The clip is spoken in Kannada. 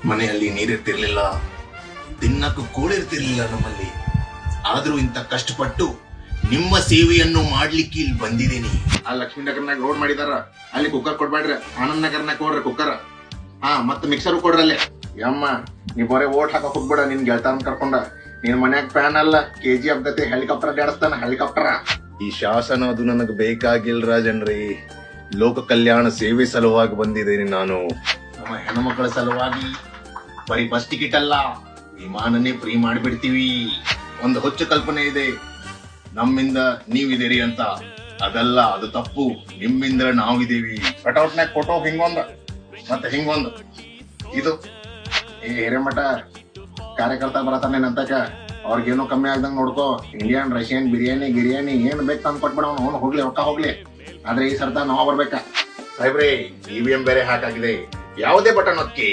ಮನೆಯಲ್ಲಿ ನೀರಿರ್ತಿರ್ಲಿಲ್ಲ, ತಿನ್ನಕ್ಕೂ ಕೂಳಿರ್ತಿರ್ಲಿಲ್ಲ ನಮ್ಮಲ್ಲಿ. ಆದ್ರೂ ಇಂತ ಕಷ್ಟಪಟ್ಟು ನಿಮ್ಮ ಸೇವೆಯನ್ನು ಮಾಡ್ಲಿಕ್ಕೆ ಇಲ್ಲಿ ಬಂದಿದ್ದೀನಿ. ಆ ಲಕ್ಷ್ಮೀ ನಗರ್ನಾಗ ರೋಡ್ ಮಾಡಿದಾರ, ಅಲ್ಲಿ ಕುಕ್ಕರ್ ಕೊಡ್ಬೇಡ್ರಿ. ಆನಂದ್ ನಗರ್ನಾಗ ಕೊಡ್ರಿ ಕುಕ್ಕರ್. ಮತ್ತ ಮಿಕ್ಸರ್ ಕೊಡ್ರಿ ಅಲ್ಲಿ. ಯಮ್ಮ ನೀ ಬರೇ ಓಟ್ ಹಾಕಕ್ ಹೋಗ್ಬೇಡ, ನಿನ್ ಗೆಳತಾರನ್ ಕರ್ಕೊಂಡ. ನಿನ್ ಮನ್ಯಾಗ ಫ್ಯಾನ್ ಅಲ್ಲ, KGF ಗತಿ ಹೆಲಿಕಾಪ್ಟರ್ ಅಡ್ಡಾಡಿಸ್ತಾನ, ಹೆಲಿಕಾಪ್ಟರ. ಈ ಶಾಸನ ಅದು ನನಗೆ ಬೇಕಾಗಿಲ್ಲ ರಾಜನ್ರಿ. ಲೋಕ ಕಲ್ಯಾಣ ಸೇವೆ ಸಲುವಾಗಿ ಬಂದಿದ್ದೀನಿ ನಾನು. ನಮ್ಮ ಹೆಣ್ಮಕ್ಳ ಸಲುವಾಗಿ ಬರೀ ಬಸ್ ಟಿಕೆಟ್ ಅಲ್ಲ, ವಿಮಾನನೇ ಫ್ರೀ ಮಾಡಿಬಿಡ್ತೀವಿ. ಒಂದು ಹುಚ್ಚು ಕಲ್ಪನೆ ಇದೆ, ನಮ್ಮಿಂದ ನೀವಿದ್ದೀರಿ ಅಂತ. ಅದಲ್ಲ, ಅದು ತಪ್ಪು. ನಿಮ್ಮಿಂದ ನಾವಿದ್ದೀವಿ. ಕಟೌಟ್ನಾಗ ಫೋಟೋ ಹಿಂಗೊಂದು ಮತ್ತೆ ಹಿಂಗೊಂದು. ಇದು ಈ ಹಿರೇಮಠ ಕಾರ್ಯಕರ್ತ ಬರತಾನೇನಂತಕ ಅವ್ರಿಗೇನು ಕಮ್ಮಿ ಆಗ್ದಂಗ್ ನೋಡ್ಕೋ. ಇಂಡಿಯನ್, ರಷ್ಯನ್, ಬಿರಿಯಾನಿ ಏನ್ ಬೇಕು ತಂದು ಕೊಟ್ಬಿಡ. ಅವ್ನು ಹೋಗ್ಲಿ, ರೊಕ್ಕ ಹೋಗ್ಲಿ. ಆದ್ರೆ ಈ ಸರ್ತ ನಾವ್ ಬರ್ಬೇಕ. ಸಾಹೇಬ್ರೆ, EVM ಬೇರೆ ಹಾಕಾಗಿದೆ. ಯಾವುದೇ ಬಟನ್ ಒತ್ತಿ